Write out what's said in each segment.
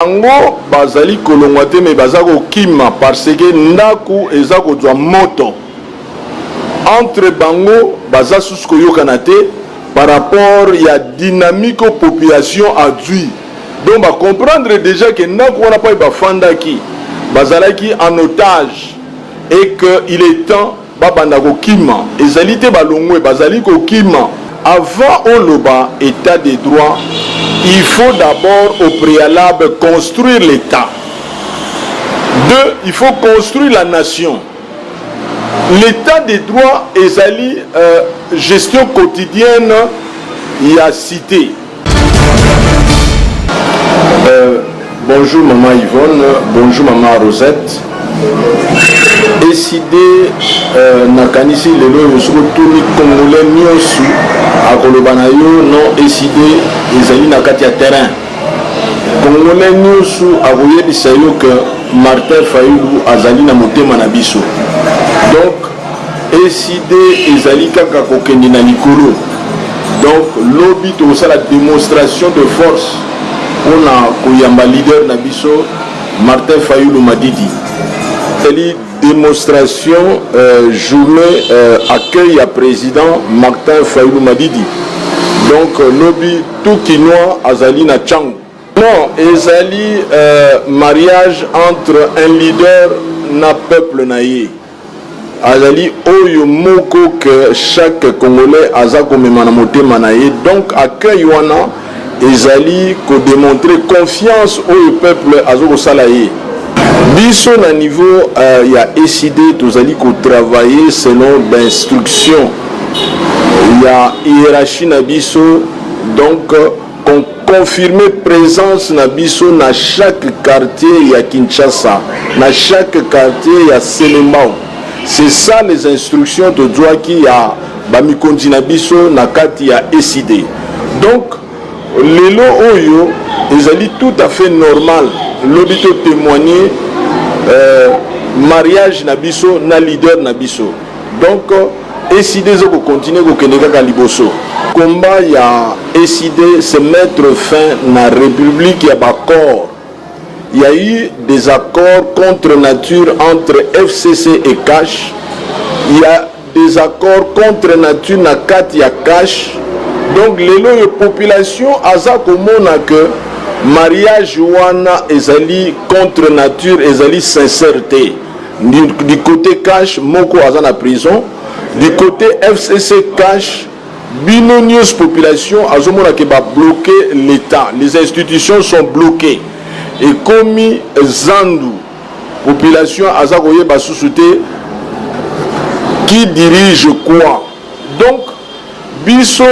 Bango bazali kolongwa te me bazako kima parce que ndaku eza kozwa moto entre bango baza susu koyokana te par rapport ya dynamique population adui. Donc ba comprendre déjà que ndaku wana pa bafandaki bazalaki en otage et que il est temps babanda ko kima ezali te balongwe bazali ko kima. Avant Oloba, état de droit, il faut d'abord au préalable construire l'État. Deux, il faut construire la nation. L'état de droit est gestion quotidienne, il y a cité. Bonjour maman Yvonne, bonjour maman Rosette. Décidé nakanisi lelo yosoko tuni congolais nyosu akoloba na yo non décidé ezali na kati ya terrain congolais nyosu akoyebisa yo que Martin Fayulu azali na motema na biso donc décidé ezali kaka kokende na likolo donc lobi tokosala démonstration de force mpona koyamba leader na biso Martin Fayulu Madidi. Démonstration journée accueil à président Martin Fayulu Madidi. Donc lobby tout kinois azali na Tchang. Non, ezali mariage entre un leader na peuple naïe. Azali oyo moko que chaque Congolais aza komema na motema naïe. Donc accueil wana ezali ko démontrer confiance au peuple azoko salaye. Biso na niveau ya ECD tozali ko travailler selon d'instruction ya hiérarchie na biso donc on confirmer présence na biso na chaque quartier ya Kinshasa na chaque quartier ya Selembao. C'est ça les instructions de droit qui ya bamikondi na biso na kati ya ECD. Donc lelo oyo ezali tout à fait normal l'obito témoigner mariage na biso na leader na biso. Donc ECD zoko continuer ko keneka ka liboso. Combat ya ECD c'est mettre fin na république ya bakor. Il y a eu des accords contre nature entre FCC et Cash. Il y a des accords contre nature na kati ya Cash. Donc les population aza komona que mariage wana ezali contre nature ezali sincérité du côté Cash moko aza na prison du côté FCC Cash bino news population azomona ke ba bloquer l'état les institutions sont bloquées et komi zandu population aza koyeba susute qui dirige quoi. Donc biso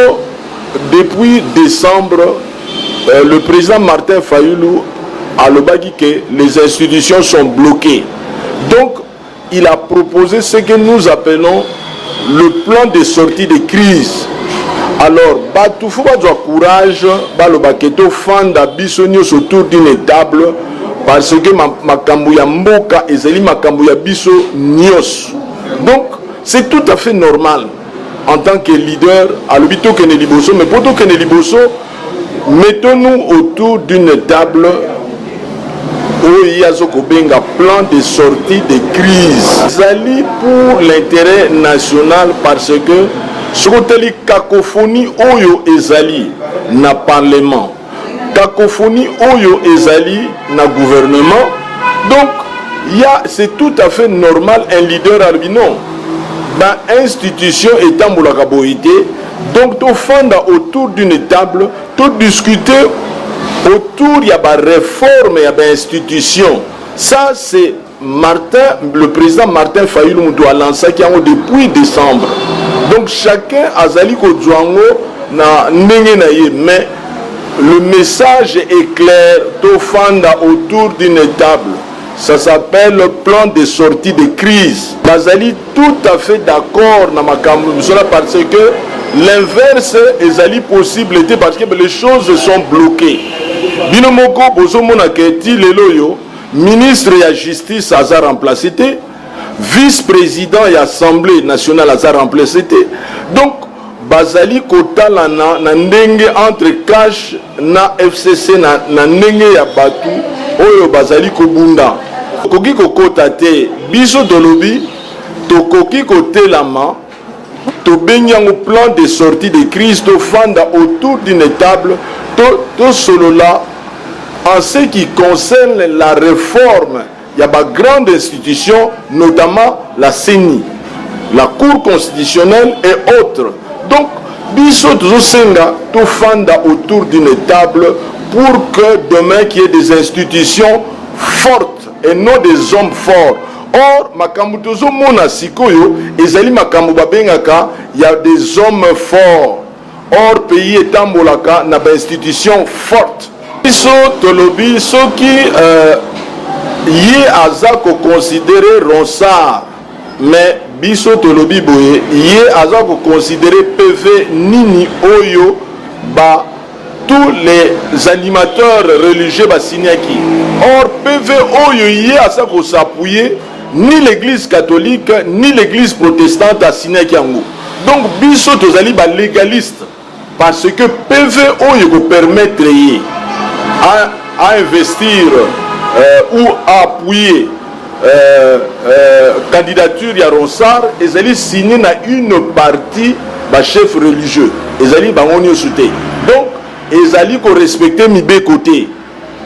depuis décembre le président Martin Fayulu a dit que les institutions sont bloquées. Donc, il a proposé ce que nous appelons le plan de sortie de crise. Alors, il faut avoir courage, il faut fanda bisonio autour d'une table parce que makambuya mboka ezali makambuya biso nyos. Donc, c'est tout à fait normal en tant que leader à l'hôpital que Liboso, mais pour que Liboso mettons-nous autour d'une table où il y a un plan de sortie de crise. Zali pour l'intérêt national parce que ce que cacophonie oyo ezali na parlement, cacophonie oyo ezali na gouvernement. Donc c'est tout à fait normal un leader albino dans institution étant moulaka boité. Donc, tout fanda autour d'une table, tout discuter autour de la réforme, de l'institution. Ça, c'est le président Martin Fayulu doit lancer depuis décembre. Donc, chacun a zali ko django na nenge na ye, mais le message est clair, tout fanda autour d'une table. Ça s'appelle le plan de sortie de crise. Bazali tout à fait d'accord na makambo parce que l'inverse est possible parce que les choses sont bloquées. Binomoko bozomona keti leloyo ministre de la justice a remplacé, vice-président de l'Assemblée nationale a remplacé. Donc bazali kotala na ndenge entre cash na FCC na ndenge ya batu oyo bazali kobunda koki kokota te biso tolobi tokoki kotelama tobengi yango plan de sortie de crise tofanda autour d'une table tosolola en ce qui concerne la réforme ya ba grande institution notamment la CENI, la Cour constitutionnelle et autres. Donc biso tozosenga tofanda autour d'une table pour que demain qu'il y ait des institutions fortes et non des hommes forts. Or makambo tozomona sikoyo ezali makambo babengaka ya des hommes forts. Or pays etambolaka na ba institution forte. Biso tolobi soki ye aza ko considérer Ronsard, mais biso tolobi boye ye aza ko considérer PV nini oyo ba tous les animateurs religieux basignaki. Or PV oyo ye aza ko s'appuyer ni l'église catholique ni l'église protestante asignaki yango. Donc biso tozali ba légaliste parce que PV oyo ko permettre ye à investir ou à appuyer candidature ya Ronsard ezali signé na une partie ba chef religieux ezali bango nyonso te. Donc ezali ko respecter mibe côté.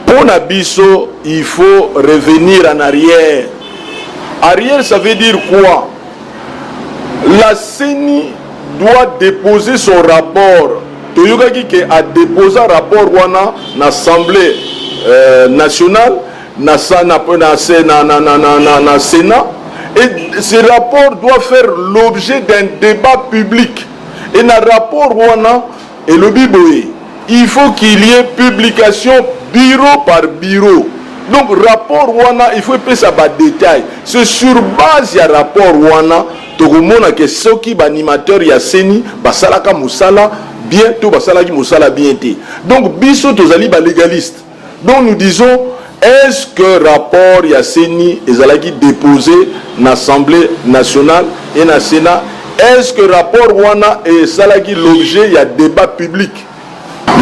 Pour na biso il faut revenir en arrière. Arrière ça veut dire quoi? La CENI doit déposer son rapport. Toyokaki ke a déposé un rapport wana na Assemblée nationale na Sénat et ce rapport doit faire l'objet d'un débat public et dans le rapport wana et le biboé il faut qu'il y ait publication bureau par bureau. Donc rapport wana il faut payer ça bas détail. C'est sur base ya rapport wana tokomona que soki ba animateur ya CENI basalaka musala bien to basalaki musala bien té. Donc biso tozali ba légaliste. Donc nous disons est-ce que rapport ya CENI ezalaki déposé na Assemblée nationale et na Sénat? Est-ce que rapport wana ezalaki l'objet ya débat public?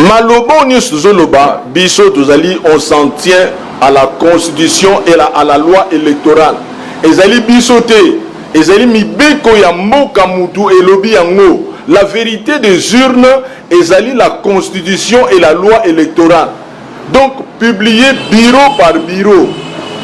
Maloba nyonso tozoloba biso tozali on s'en tient à la constitution et à la loi électorale. Ezali biso te ezali mibeko ya mboka mutu elobi yango. La vérité des urnes ezali la constitution et la loi électorale. Donc publié bureau par bureau.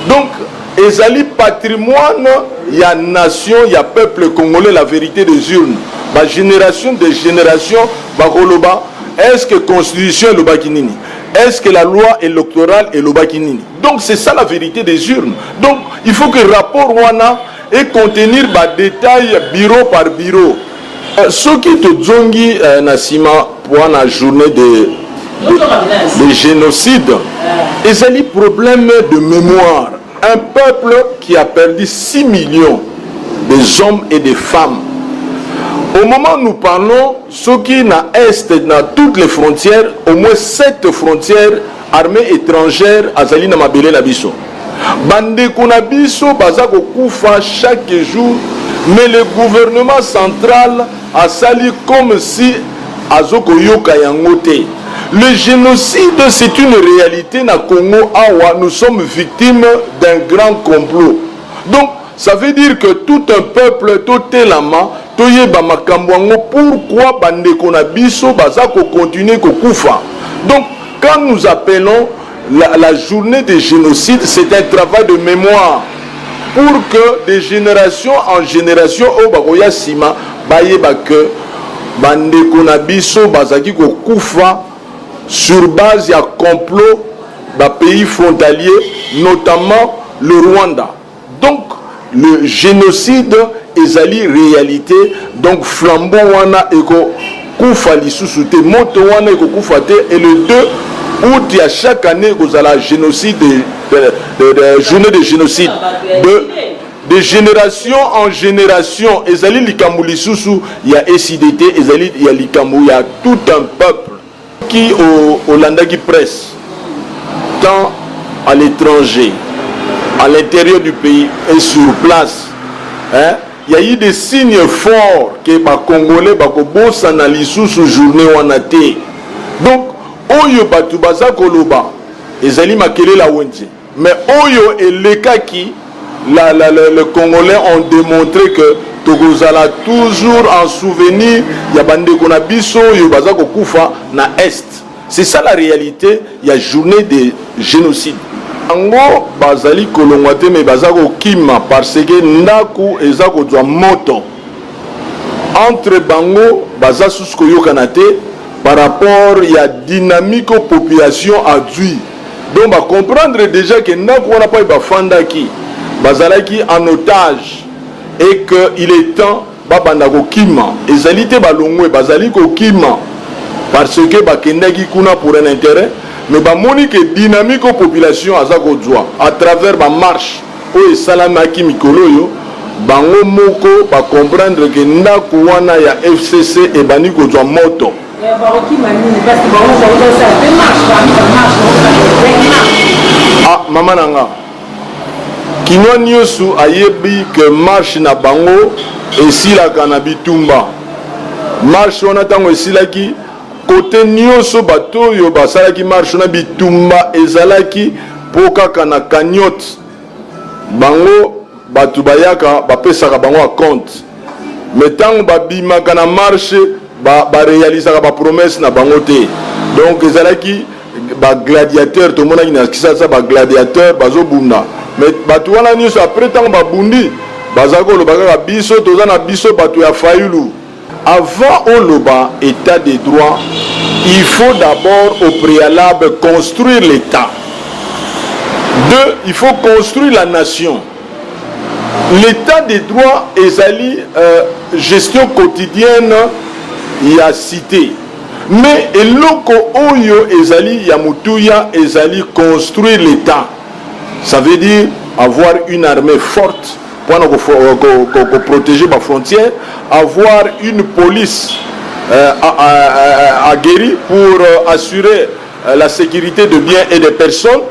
Donc ezali patrimoine ya nation ya peuple congolais la vérité des urnes. Ba génération de génération ba koloba est-ce que constitution est le bakinini? Est-ce que la loi électorale est le bakinini? Donc c'est ça la vérité des urnes. Donc il faut que le rapport wana et contenir des détails bureau par bureau. Ce qui te zongi Nassima pour la journée de génocide, ils ont des problèmes de mémoire. Un peuple qui a perdu 6 millions des hommes et des femmes. Au moment où nous parlons, ceux qui na est, dans toutes les frontières, au moins 7 frontières armées étrangères à Zalina Mabele Nabiso. Bande Kunabiso, Bazako Koufa chaque jour, mais le gouvernement central a sali comme si Azoko Yoka Yangote. Le génocide, c'est une réalité na Congo Awa, nous sommes victimes d'un grand complot. Donc, ça veut dire que tout un peuple, tout élama, toyeba makambwango, pourquoi bande Kunabiso, Bazako continue Kokufa. Donc, quand nous appelons la journée des génocides, c'est un travail de mémoire pour que de génération en génération au Bagoya Sima bayeba que bande Kunabiso bazaki ko kufa sur base ya complot ba pays frontaliers notamment le Rwanda. Donc le génocide ezali réalité, donc flambeau wana eko kufa lisusu te moto wana eko kufa te. Et le 2 août il y a chaque année vous avez génocide de journée de génocide de génération en génération. Ezali likambo lisusu il y a SIDT, ezali il y a likambo, il y a tout un peuple qui au landaki presse tant à l'étranger, à l'intérieur du pays et sur place, hein, il y a eu des signes forts que les Congolais bakobosa na lisusu journée wana te. Donc oyo batu baza koloba ezali makele la wenze, mais oyo elekaki les Congolais ont démontré que tokozala toujours en souvenir ya bandeko na biso oyo baza kokufa na est. C'est ça la réalité, il y a journée de génocide. Bango bazali kolongwa te mais baza kokima parce que ndaku eza kozwa moto entre bango baza susu koyokana te par rapport ya dynamique population adui. Donc ba comprendre déjà que ndaku wana pa bafandaki bazalaki en otage et que il est temps babanda kokima ezali te balongwe bazali kokima parce que bakendaki kuna pour un intérêt. Mais bamoni que dynamique population aza kozwa à travers ba marche oyo esalamaki mikolo oyo bango moko ba comprendre que ndaku wana ya FCC ebandi kozwa moto. Ah mama nanga kinwa nyonso ayebi que marche na bango esilaka na bitumba. Marche wana ntango esilaki côté nyonso bato yo basalaki marche na bitumba ezalaki po kaka na cagnotte bango batu bayaka bapesaka bango a compte. Mais ntango babimaka na marche baréalisaka bapromesse na bango te. Donc ezalaki bagladiateur tomonaki na kisasa bagladiateur bazobunda. Mais batu wana nyonso après ntango babundi baza koloba kaka biso toza na biso bato ya fayulu. Avant Oloba, état de droit, il faut d'abord au préalable construire l'État. Deux, il faut construire la nation. L'état de droit ezali gestion quotidienne y a cité. Mais eloko oyo ezali ya mutuya ezali construire l'État. Ça veut dire avoir une armée forte pour protéger ma frontière, avoir une police aguerrie pour assurer la sécurité de biens et de personnes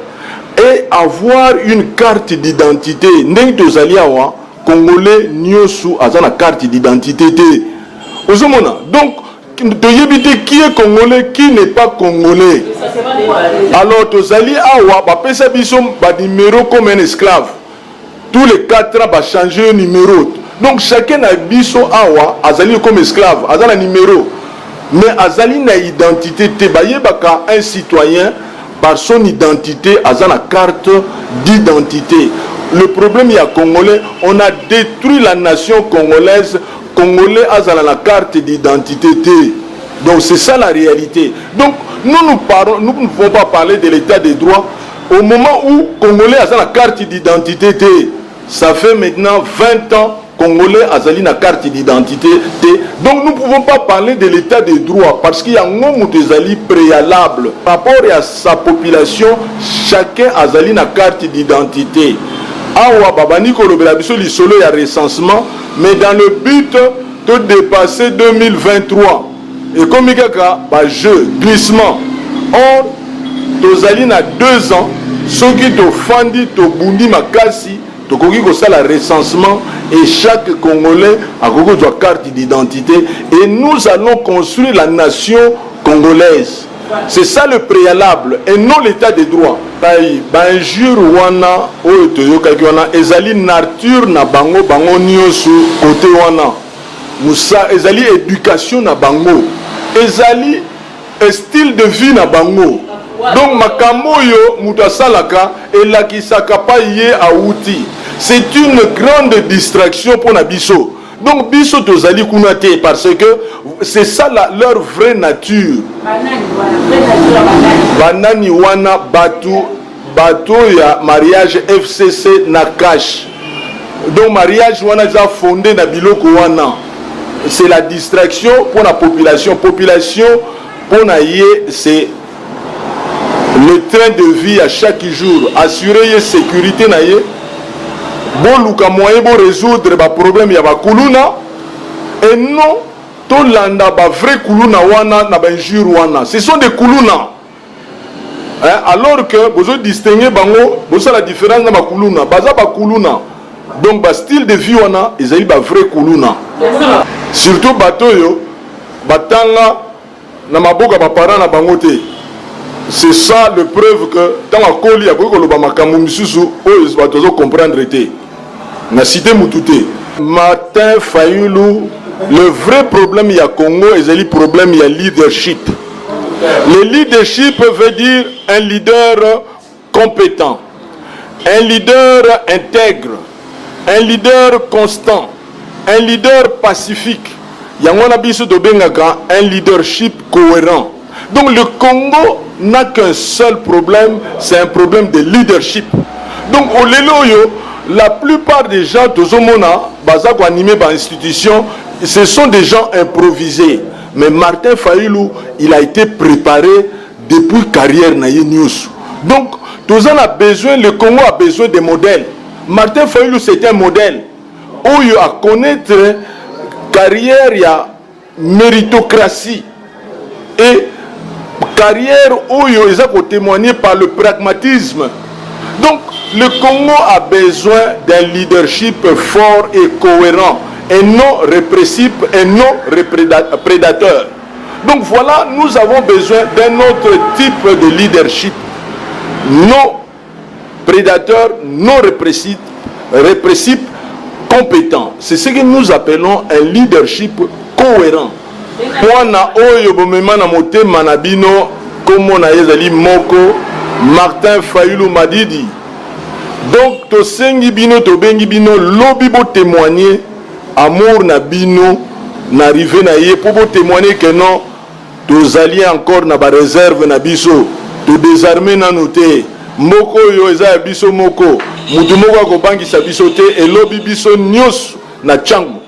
et avoir une carte d'identité. Ndenge tozali awa Congolais nyosu azana carte d'identité te. Ozomona. Donc toyebi te qui est Congolais, qui n'est pas Congolais. Alors tozali awa bapesa biso ba numéro comme un esclave. Tous les 4 ans, va changer un numéro. Donc chacun a biso awa, azali comme esclave, azali un numéro. Mais azali na identité, te bayebaka un citoyen par son identité, azali la carte d'identité. Le problème il y a Congolais, on a détruit la nation congolaise. Congolais azali la carte d'identité. Donc c'est ça la réalité. Donc nous ne pouvons pas parler de l'état des droits au moment où Congolais azali la carte d'identité. Ça fait maintenant 20 ans Congolais azali na carte d'identité. Donc nous ne pouvons pas parler de l'état des droits parce qu'il y a un moment ezali préalable. Par rapport à sa population, chacun azali na carte d'identité. Awa babani kolobela biso lisolo ya recensement, mais dans le but de dépasser 2023. Et comme il y a un jeu, glissement. Or, tozali na 2 ans, ceux qui te fandi, te bundi makasi, tu as le recensement et chaque Congolais a une carte d'identité et nous allons construire la nation congolaise. C'est ça le préalable et non l'état de droit. Banjur wana oyo toyokaki wana ezali nature na bango bango nyonso côté wana. Musa ezali éducation na bango. Ezali style de vie na bango. Donc makambo yo mutu asalaka elakisaka pa ye auti. C'est une grande distraction pour na biso. Donc biso tozali kuna te parce que c'est ça leur vraie nature. Banani wana bato ya mariage FCC na cash. Donc mariage wana za fondé na biloko wana. C'est la distraction pour la population. Population pour na ye c'est le train de vie à chaque jour, assurer la sécurité na ye. Bon luka moyen pour résoudre ba problème ya ba kuluna et non to landa ba vrai kuluna wana na ba njur wana. Ce sont des kuluna. Alors que vous distinguez bango, vous savez la différence na ba kuluna, baza ba kuluna. Donc ba style de vie wana ezali ba vrai kuluna. Surtout bato yo batanga na maboka ba parents na bangote. C'est ça le preuve que tant akoli ya ko loba makambo misusu o bato zo comprendre té. Na cité Mutute. Martin Fayulu, le vrai problème il y a Congo ezali problème il y a leadership. Le leadership veut dire un leader compétent, un leader intègre, un leader constant, un leader pacifique. Il y a un leadership cohérent. Donc le Congo n'a qu'un seul problème, c'est un problème de leadership. Donc au Leloyo, la plupart des gens, animés par institution, ce sont des gens improvisés. Mais Martin Fayulu, il a été préparé depuis carrière na News. Donc, tous on a besoin, le Congo a besoin de modèles. Martin Fayulu, c'est un modèle. Où il a connaître carrière, il y a méritocratie. Et carrière où il a témoigné par le pragmatisme. Donc, le Congo a besoin d'un leadership fort et cohérent. Et non répressif et non prédateur. Donc voilà, nous avons besoin d'un autre type de leadership. Non prédateur, non répressif, compétent. C'est ce que nous appelons un leadership cohérent. Wana oyo bomema na motema na bino komo na ezali moko Martin Fayulu Madidi. Donc to sengi bino to bengi bino lobi bo témoigner amour na bino n'arrivé na ye pour vous témoigner que non tous alliés encore na ba réserve na biso to désarmer na noté moko yo eza biso moko mutu moko akobangisa biso te elobi biso nyos na changu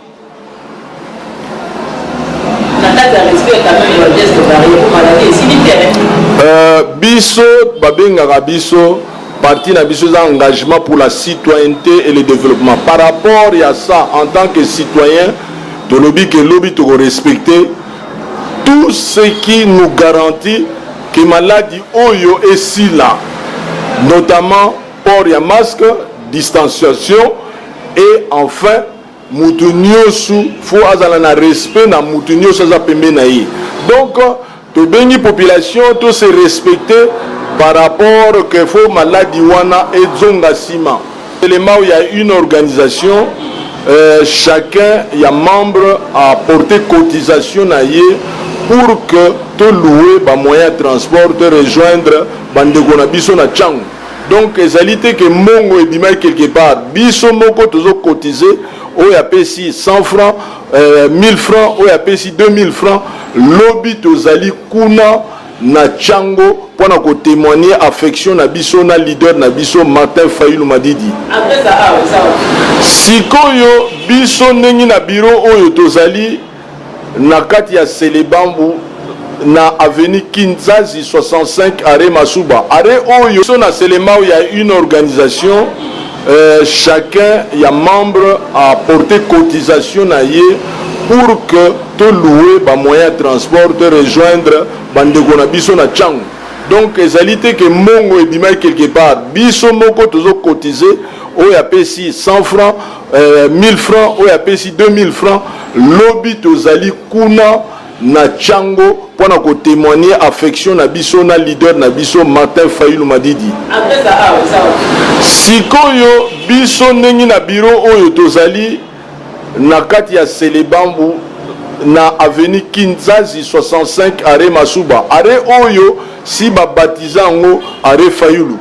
biso babengaka biso parti na biso za engagement pour la citoyenneté et le développement. Par rapport à ça, en tant que citoyen, de lobby que lobby to respecter tout ce qui nous garantit que maladie oyo est si là, notamment port ya masque, distanciation et enfin mutu nyosu faut azala na respect na mutu nyosu za pembe na ye. Donc to bengi population to se respecter par rapport que faut maladie wana et zonga sima. Élément où il y a une organisation, chacun il y a membre à porter cotisation na ye pour que te louer ba moyen de transport te rejoindre bandeko na biso na changu. Donc ezalité que mongo et bima quelque part biso moko tozo cotiser o ya pesi 100 francs 1000 francs o ya pesi 2000 francs lobby tozali kuna na chango pour na ko témoigner affection na biso na leader na biso Martin Fayulu Madidi. Après ça sikoyo biso ndenge na bureau oyo tozali na kati ya Selebambu na avenue Kinzazi 65 arrêt Masuba. Arrêt oyo so na Selema où il y a une organisation chacun il y a membre à porter cotisation na ye pour que te louer ba moyen de transport te rejoindre bandeko na biso na changu. Donc ezalité que mongo et bima quelque part biso moko tozo cotiser o ya pesi 100 francs 1000 francs o ya pesi 2000 francs lobby tozali kuna na chango pour na ko témoigner affection na biso na leader na biso Martin Fayulu Madidi. Après ça sikoyo biso ndenge na bureau oyo tozali na kati ya Selebambu na avenue Kinzazi 65 arrêt Masuba. Arrêt oyo si ba baptisé ngo arrêt Fayulu.